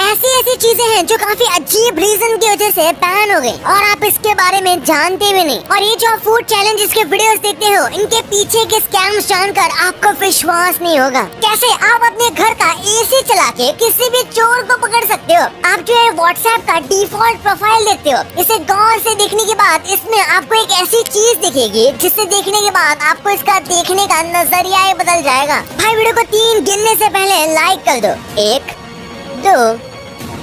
ऐसी ऐसी चीजें हैं जो काफी अजीब रीजन की वजह से बैन हो गई और आप इसके बारे में जानते भी नहीं। और ये जो आप फूड चैलेंजेस के वीडियोस देखते हो, इनके पीछे के स्कैम्स जानकर आपको विश्वास नहीं होगा। कैसे आप अपने घर का एसी चला के किसी भी चोर को पकड़ सकते हो। आप जो है व्हाट्सएप का डिफॉल्ट प्रोफाइल देखते हो, इसे गौर से देखने के बाद इसमें आपको एक ऐसी चीज दिखेगी जिसे देखने के बाद आपको इसका देखने का नजरिया ही बदल जाएगा। भाई वीडियो को 3 गिनने से पहले लाइक कर दो। 1 2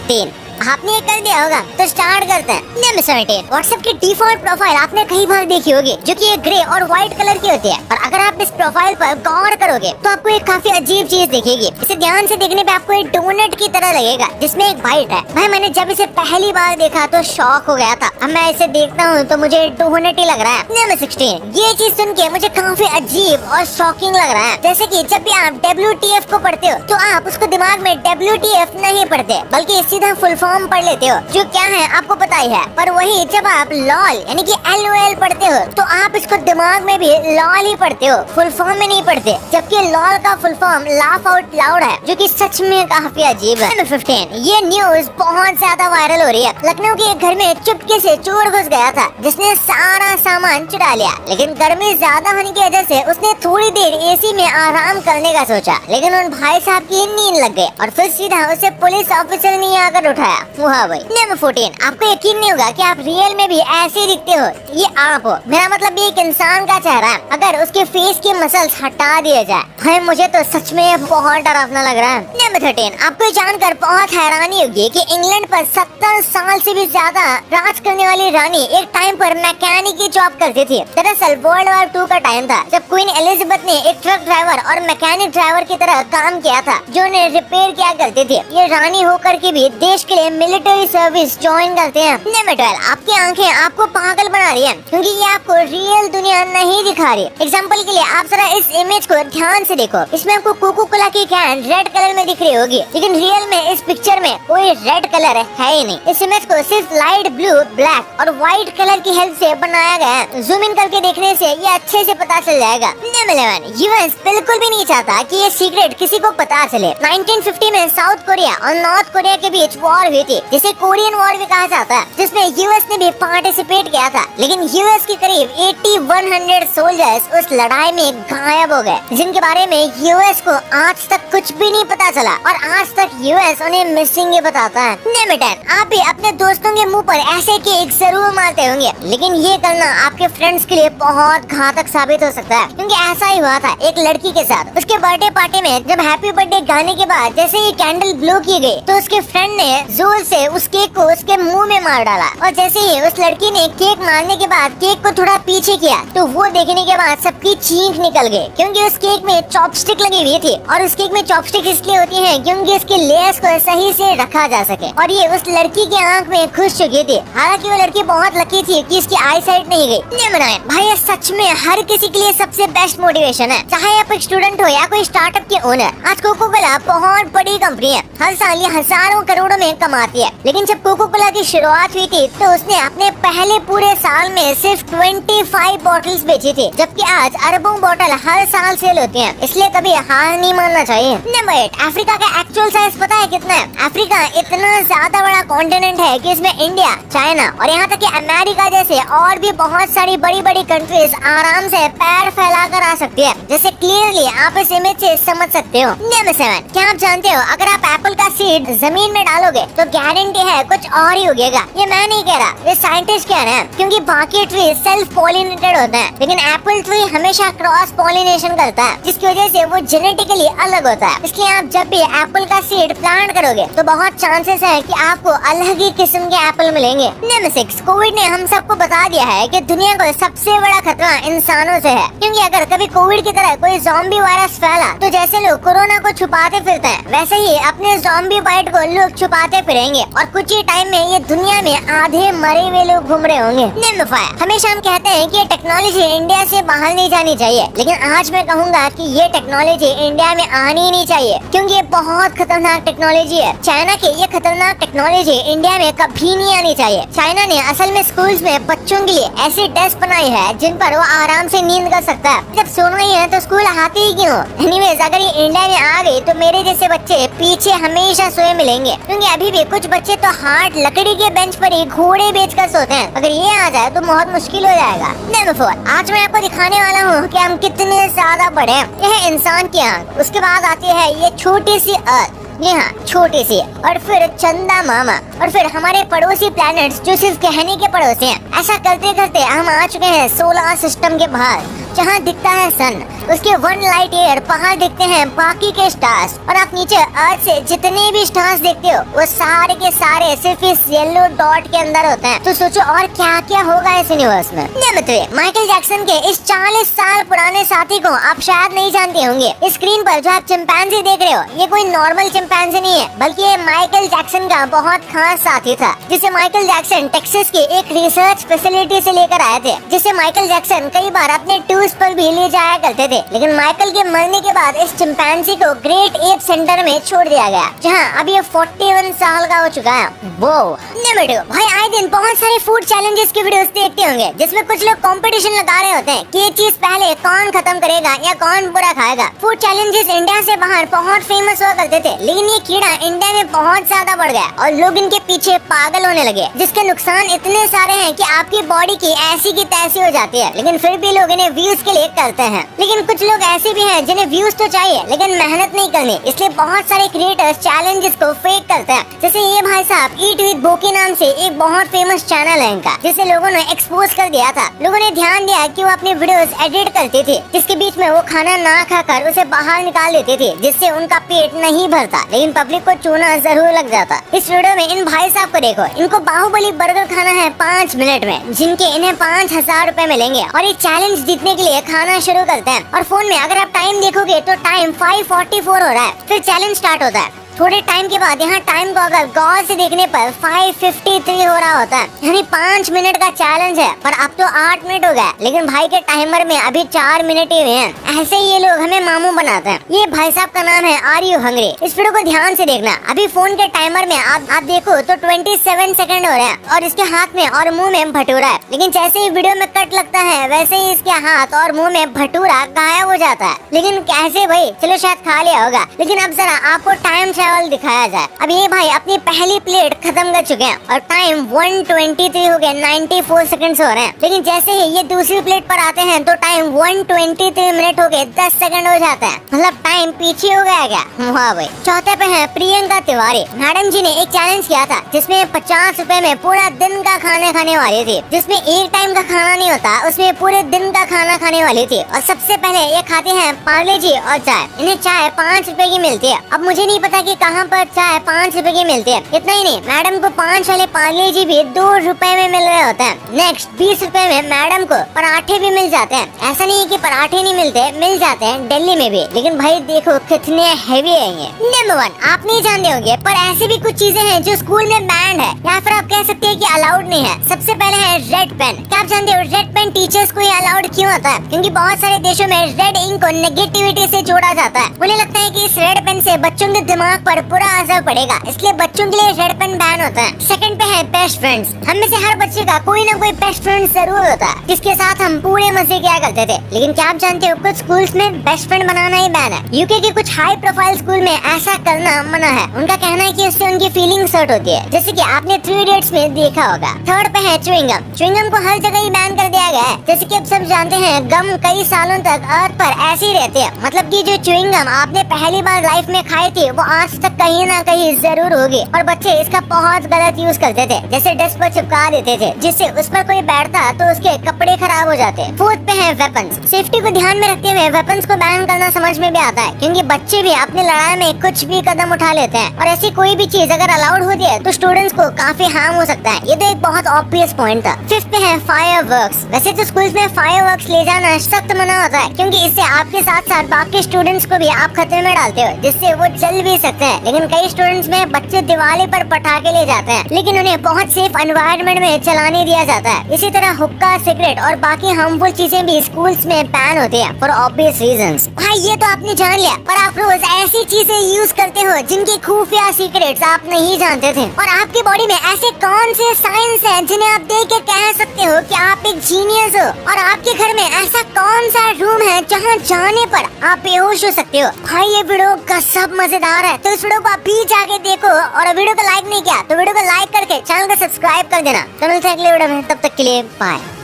3। आपने ये कर दिया होगा तो स्टार्ट करते हैं। नंबर 17। व्हाट्सएप की डिफॉल्ट प्रोफाइल आपने कई बार देखी होगी, जो कि ग्रे और व्हाइट कलर की होती है। और अगर आप इस प्रोफाइल पर गौर करोगे तो आपको एक काफी अजीब चीज दिखेगी। इसे ध्यान से देखने पे आपको एक डोनट की तरह लगेगा जिसमें एक बाइट है। भाई मैंने जब इसे पहली बार देखा तो शॉक हो गया था। अब मैं इसे देखता हूँ तो मुझे डोनट ही लग रहा है। नंबर 16। ये चीज सुन के मुझे काफी अजीब और शॉकिंग लग रहा है। जैसे कि जब भी आप WTF को पढ़ते हो तो आप उसको दिमाग में WTF नहीं पढ़ते, बल्कि सीधा फुल फॉर्म पढ़ लेते हो, जो क्या है आपको पता ही है। पर वही जब आप लॉल यानी कि LOL पढ़ते हो तो आप इसको दिमाग में भी लॉल ही पढ़ते हो, फुल फॉर्म में नहीं पढ़ते। जबकि लॉल का full form laugh out loud है, जो कि सच में काफी अजीब है। नंबर 15। ये न्यूज बहुत ज्यादा वायरल हो रही है। लखनऊ के एक घर में चुपके से चोर घुस गया था, जिसने सारा सामान चुरा लिया। लेकिन गर्मी ज्यादा होने की वजह से उसने थोड़ी देर एसी में आराम करने का सोचा, लेकिन उन भाई साहब की नींद लग गई और फिर सीधा उसे पुलिस ऑफिसर ने आकर उठाया। भाई। नंबर 14। आपको यकीन नहीं होगा कि आप रियल में भी ऐसे ही दिखते हो। ये आप हो, मेरा मतलब ये एक इंसान का चेहरा है अगर उसके फेस के मसल्स हटा दिए जाए। भाई मुझे तो सच में बहुत डरावना लग रहा है। नंबर 13। आपको जानकर बहुत हैरानी होगी कि इंग्लैंड पर 70 साल से भी ज्यादा राज करने वाली रानी एक टाइम पर मैकेनिक की जॉब करती थी। दरअसल वर्ल्ड वॉर 2 का टाइम था, जब क्वीन एलिजाबेथ ने एक ट्रक ड्राइवर और मैकेनिक ड्राइवर की तरह काम किया था, जो उन्हें रिपेयर किया करते थे। ये रानी होकर के भी देश के लिए मिलिट्री सर्विस ज्वाइन करते हैं। नंबर 12। आपकी आंखें आपको पागल बना रही हैं, क्योंकि ये आपको रियल दुनिया नहीं दिखा रही। एग्जांपल के लिए आप जरा इस इमेज को ध्यान से देखो। इसमें आपको कोको कोला की कैन रेड कलर में दिख रही होगी, लेकिन रियल में इस पिक्चर में कोई रेड कलर है ही नहीं। इस इमेज को सिर्फ लाइट ब्लू, ब्लैक और व्हाइट कलर की हेल्प से बनाया गया है। जूम इन करके देखने से ये अच्छे से पता चल जाएगा। नंबर 11। यूएस बिल्कुल भी नहीं चाहता कि ये सीक्रेट किसी को पता चले। 1950 में साउथ कोरिया और नॉर्थ कोरिया के बीच वॉर हुई थी, जिसे कोरियन वॉर भी कहा जाता है, जिसमें यूएस ने भी पार्टिसिपेट किया था। लेकिन यूएस के करीब 8100 सोल्जर्स उस लड़ाई में गायब हो गए, जिनके बारे में यूएस को आज तक कुछ भी नहीं पता चला और आज तक यूएस उन्हें मिसिंग ही बताता है। नंबर 10। आप भी अपने दोस्तों के मुंह पर ऐसे केक जरूर मारते होंगे, लेकिन ये करना आपके फ्रेंड्स के लिए बहुत घातक साबित हो सकता है, क्योंकि ऐसा ही हुआ था एक लड़की के साथ। उसके बर्थडे पार्टी में जब हैप्पी बर्थडे गाने के बाद जैसे ही कैंडल ब्लो की गई, तो उसके फ्रेंड ने जोर से उस केक को उसके मुंह में मार डाला। और जैसे ही उस लड़की ने केक मारने के बाद केक को थोड़ा पीछे किया, तो वो देखने के बाद सबकी चीख निकल गई, क्योंकि उस केक में चॉपस्टिक लगी हुई थी। और उस केक में चॉपस्टिक इसलिए होती है क्योंकि इसके लेयर्स को सही से रखा जा सके। और ये उस लड़की की आंख में घुस चुकी थी। हालांकि वो लड़की बहुत लकी थी कि इसकी आई साइट नहीं गई। नंबर 9। भाई ये सच में हर किसी के लिए सबसे बेस्ट मोटिवेशन है, चाहे आप एक स्टूडेंट हो या कोई स्टार्टअप के ओनर। आज कोको कोला बहुत बड़ी कंपनी है, हर साल ये हजारों करोड़ों में कमाती है। लेकिन जब कोको कोला की शुरुआत हुई थी तो उसने अपने पहले पूरे साल में सिर्फ 25 बॉटल्स बेची थी, जबकि आज अरबों बोतल हर साल सेल होती हैं। इसलिए कभी हार नहीं मानना चाहिए। नंबर 8। अफ्रीका का एक्चुअल साइज पता है कितना है? अफ्रीका इतना ज्यादा बड़ा कॉन्टिनेंट है कि इसमें इंडिया, चाइना और यहाँ तक कि अमेरिका जैसे और भी बहुत सारी बड़ी बड़ी कंट्रीज आराम से पैर फैला कर आ सकती है, जैसे क्लियरली आप इस इमेज से समझ सकते हो। नंबर 7। क्या आप जानते हो अगर आप एप्पल का सीड जमीन में डालोगे तो गारंटी है कुछ और ही उगेगा। ये मैं नहीं कह रहा, ये साइंटिस्ट कह रहे हैं, क्योंकि बाकी ट्री सेल्फ पॉलिनेटेड होते हैं, लेकिन एप्पल ट्री हमेशा क्रॉस पॉलिनेशन करता है, जिसकी वजह से वो जेनेटिकली अलग होता है। इसलिए आप जब भी एप्पल का सीड प्लांट करोगे तो बहुत चांसेस है कि आपको अलग ही किस्म के एप्पल मिलेंगे। नंबर 6। कोविड ने हम सबको बता दिया है कि दुनिया को सबसे बड़ा खतरा इंसानों से है, क्योंकि अगर कभी कोविड की तरह कोई ज़ॉम्बी वायरस फैला तो जैसे लोग कोरोना को छुपाते फिरते हैं, वैसे ही अपने ज़ॉम्बी बाइट को लोग छुपाते फिरेंगे और कुछ ही टाइम में ये दुनिया में आधे मरे हुए लोग घूम रहे होंगे। नंबर 5। हमेशा हम कहते हैं कि ये टेक्नोलॉजी इंडिया से बाहर नहीं नहीं जानी चाहिए, लेकिन आज मैं कहूँगा कि ये टेक्नोलॉजी इंडिया में आनी ही नहीं चाहिए, क्योंकि ये बहुत खतरनाक टेक्नोलॉजी है। चाइना की ये खतरनाक टेक्नोलॉजी इंडिया में कभी नहीं आनी चाहिए। चाइना ने असल में स्कूल्स में बच्चों के लिए ऐसी डेस्क बनाई है जिन पर वो आराम से नींद कर सकता है। जब सोना ही है तो स्कूल आते ही क्यों? एनीवेज, अगर ये इंडिया में आ गई तो मेरे जैसे बच्चे पीछे हमेशा सोए मिलेंगे, क्योंकि अभी भी कुछ बच्चे तो हार्ड लकड़ी के बेंच पर ही घोड़े बेचकर सोते हैं। अगर ये आ जाए तो बहुत मुश्किल हो जाएगा। नंबर 4, आज मैं आपको दिखाने वाला हूँ कि हम कितने ज्यादा बड़े हैं। यह है इंसान की आँख, उसके बाद आती है ये छोटी सी अर्थ, जी हाँ छोटी सी, और फिर चंदा मामा, और फिर हमारे पड़ोसी प्लैनेट्स जो सिर्फ कहने के पड़ोसी हैं। ऐसा करते करते हम आ चुके हैं सोलर सिस्टम के बाहर, जहाँ दिखता है सन, उसके 1 लाइट ईयर बाहर दिखते हैं बाकी के स्टार्स, और आप नीचे अर्थ से जितने भी स्टार्स देखते हो वो सारे के सारे सिर्फ इस येलो डॉट के अंदर होते हैं। तो सोचो और क्या क्या होगा इस यूनिवर्स में। नंबर 3, माइकल जैक्सन के इस 40 साल पुराने साथी को आप शायद नहीं जानते होंगे। इस स्क्रीन पर जो आप चिंपैंजी देख रहे हो, ये कोई नॉर्मल चिंपैंजी नहीं है, बल्कि ये माइकल जैक्सन का बहुत खास साथी था, जिसे माइकल जैक्सन टेक्सास के एक रिसर्च फैसिलिटी से लेकर आए थे, जिसे माइकल जैक्सन कई बार अपने टूर्स पर भी ले जाया करते थे। लेकिन माइकल के मरने के बाद इस चिंपैंजी को ग्रेट एप सेंटर में छोड़ दिया गया, जहां अब ये 41 साल का हो चुका है। वो नंबर 2, भाई आए दिन बहुत सारे फूड चैलेंजेस की वीडियोस देखते होंगे, जिसमें कुछ लोग कंपटीशन लगा रहे होते हैं कि ये चीज पहले कौन खत्म करेगा या कौन बुरा खाएगा। फूड चैलेंजेस इंडिया से बाहर बहुत फेमस हुआ करते थे, लेकिन ये कीड़ा इंडिया में बहुत ज्यादा बढ़ गया और लोग इनके पीछे पागल होने लगे, जिसके नुकसान इतने सारे हैं कि आपकी बॉडी की ऐसी की तैसी हो जाती है। लेकिन फिर भी लोग इन्हें व्यूज के लिए करते हैं। लेकिन कुछ लोग ऐसे भी हैं जिन्हें व्यूज तो चाहिए लेकिन मेहनत नहीं करनी, इसलिए बहुत सारे क्रिएटर्स चैलेंजेस को फेक करते हैं। जैसे ये भाई साहब ईट विद बोकी नाम से एक बहुत फेमस चैनल है इनका, जिसे लोगों ने एक्सपोज कर दिया था। लोगों ने ध्यान दिया कि वो अपनी वीडियोस एडिट करती थी, जिसके बीच में वो खाना ना खाकर उसे बाहर निकाल देती थी, जिससे उनका पेट नहीं भरता, लेकिन पब्लिक को चूना जरूर लग जाता। इस वीडियो में इन भाई साहब को देखो, इनको बाहुबली बर्गर खाना है 5 मिनट में, जिनके इन्हें 5000 रुपए मिलेंगे, और ये चैलेंज जीतने के लिए खाना शुरू करते हैं। और फोन में अगर आप टाइम देखोगे तो टाइम 5:44 हो रहा है। फिर चैलेंज स्टार्ट होता है। थोड़े टाइम के बाद यहाँ टाइम को अगर गौर से देखने पर 5:53 हो रहा होता है, यानी 5 मिनट का चैलेंज है, पर अब तो 8 मिनट हो गया, लेकिन भाई के टाइमर में अभी 4 मिनट ही हुए हैं। ऐसे ही ये लोग हमें मामू बनाते हैं। ये भाई साहब का नाम है आर यू हंग्री। इस वीडियो को ध्यान से देखना। अभी फोन के टाइमर में आप देखो तो 27 सेकंड हो रहे हैं, और इसके हाथ में और मुंह में भटूरा है। लेकिन जैसे ही वीडियो में कट लगता है, वैसे ही इसके हाथ और मुंह में भटूरा गायब हो जाता है। लेकिन कैसे भाई? चलो शायद खा लिया होगा। लेकिन अब जरा आपको टाइम ट्रैवल दिखाया जाए। अब ये भाई अपनी पहली प्लेट खत्म कर चुके हैं और टाइम 1:23 हो गया, 94 सेकंड्स हो रहे हैं। लेकिन जैसे ही ये दूसरी प्लेट पर आते हैं तो टाइम 1:23 मिनट हो गए, 10 सेकंड हो जाता है। मतलब टाइम पीछे हो गया क्या? वाह भाई। चौथे पे है प्रियंका तिवारी। मैडम जी ने एक चैलेंज किया था जिसमें 50 रुपए में पूरा दिन का खाना खाने वाली थी, जिसमें एक टाइम का खाना नहीं होता, उसमें पूरे दिन का खाना खाने वाली थी। और सबसे पहले ये खाते हैं पार्ले जी और चाय। इन्हें चाय 5 रुपए की मिलती है। अब मुझे नहीं पता कि कहाँ पर चाय 5 रुपए की मिलती है। इतना ही नहीं, मैडम को 5 वाले पार्ले जी भी 2 रुपए में मिल रहे होते हैं। नेक्स्ट 20 रुपए में मैडम को पराठे भी मिल जाते हैं। ऐसा नहीं है कि पराठे नहीं मिलते, मिल जाते हैं दिल्ली में भी। लेकिन भाई देखो कितने हैवी है ये। नंबर 1, आप नहीं जानते होंगे पर ऐसी भी कुछ चीजें हैं जो स्कूल में बैंड है, या फिर आप कह सकते हैं कि अलाउड नहीं है। सबसे पहले है रेड पेन। क्या आप जानते हो रेड पेन टीचर्स को अलाउड क्यों होता है? क्योंकि बहुत सारे देशों में रेड इंक को नेगेटिविटी से जोड़ा जाता है। उन्हें लगता है कि इस रेड पेन से बच्चों के दिमाग पर बुरा असर पड़ेगा, इसलिए बच्चों के लिए रेड पेन बैन होता है। सेकंड पे है बेस्ट फ्रेंड्स। हम में से हर बच्चे का कोई ना कोई बेस्ट फ्रेंड जरूर होता है, जिसके साथ हम पूरे मजे किया करते थे। लेकिन क्या आप जानते हो कुछ स्कूल्स में बेस्ट फ्रेंड बनाना ही बैन है। यूके के कुछ हाई प्रोफाइल स्कूल में ऐसा करना मना है। उनका कहना है कि उससे उनकी फीलिंग्स हर्ट होती है, जैसे कि आपने 3 इडियट्स में देखा होगा। थर्ड पे है च्युइंगम। च्युइंगम को हर जगह ही बैन कर दिया गया है। जैसे कि आप सब जानते हैं गम कई सालों तक अर्थ पर ऐसी रहती है। मतलब कि जो च्युइंगम आपने पहली बार लाइफ में खाई थी वो आज तक कहीं ना कहीं जरूर होगी, और बच्चे इसका बहुत गलत यूज करते थे। जैसे डेस्क पर चिपका देते थे, जिससे उस पर कोई बैठता तो उसके कपड़े खराब हो जाते। फोर्थ पे है वेपन्स। सेफ्टी को ध्यान में रखते हुए वेपन्स को बैन करना समझ में भी आता है, क्योंकि बच्चे भी अपनी लड़ाई में कुछ भी कदम उठा लेते हैं, और ऐसी कोई भी चीज अगर अलाउड होती है तो स्टूडेंट्स को काफी हार्म हो सकता है। ये तो एक बहुत ऑब्वियस पॉइंट था। फिफ्थ पे है फायरवर्क्स। वैसे तो स्कूल में फायरवर्क्स ले जाना सख्त मना होता है, क्योंकि इससे आपके साथ साथ बाकी स्टूडेंट्स को भी आप खतरे में डालते हो, जिससे वो जल भी सकते हैं। लेकिन कई स्टूडेंट्स में बच्चे दिवाली पर पटाखे ले जाते हैं, लेकिन उन्हें बहुत सेफ एनवायरनमेंट में चलाने दिया जाता है। इसी तरह हुक्का, सिगरेट और बाकी हार्मफुल चीजें भी स्कूल्स में बैन होती है फॉर ऑब्वियस रीजंस। भाई ये तो आपने जान लिया, पर आप रोज ऐसी चीजें यूज करते हो जिनकी खुफिया सीक्रेट्स आप नहीं जानते थे। और आपकी बॉडी में ऐसे कौन से साइंस हैं जिन्हें आप देख के कह सकते हो कि आप एक जीनियस हो? और आपके घर में ऐसा कौन सा रूम है जहाँ जाने पर आप बेहोश हो सकते हो? भाई ये वीडियो गजब मजेदार है, तो इस वीडियो को आप भी जाके देखो। और वीडियो को लाइक नहीं किया तो वीडियो को लाइक करके चैनल को सब्सक्राइब कर देना। तो मिलते हैं अगले वीडियो में, तब तक के लिए बाय।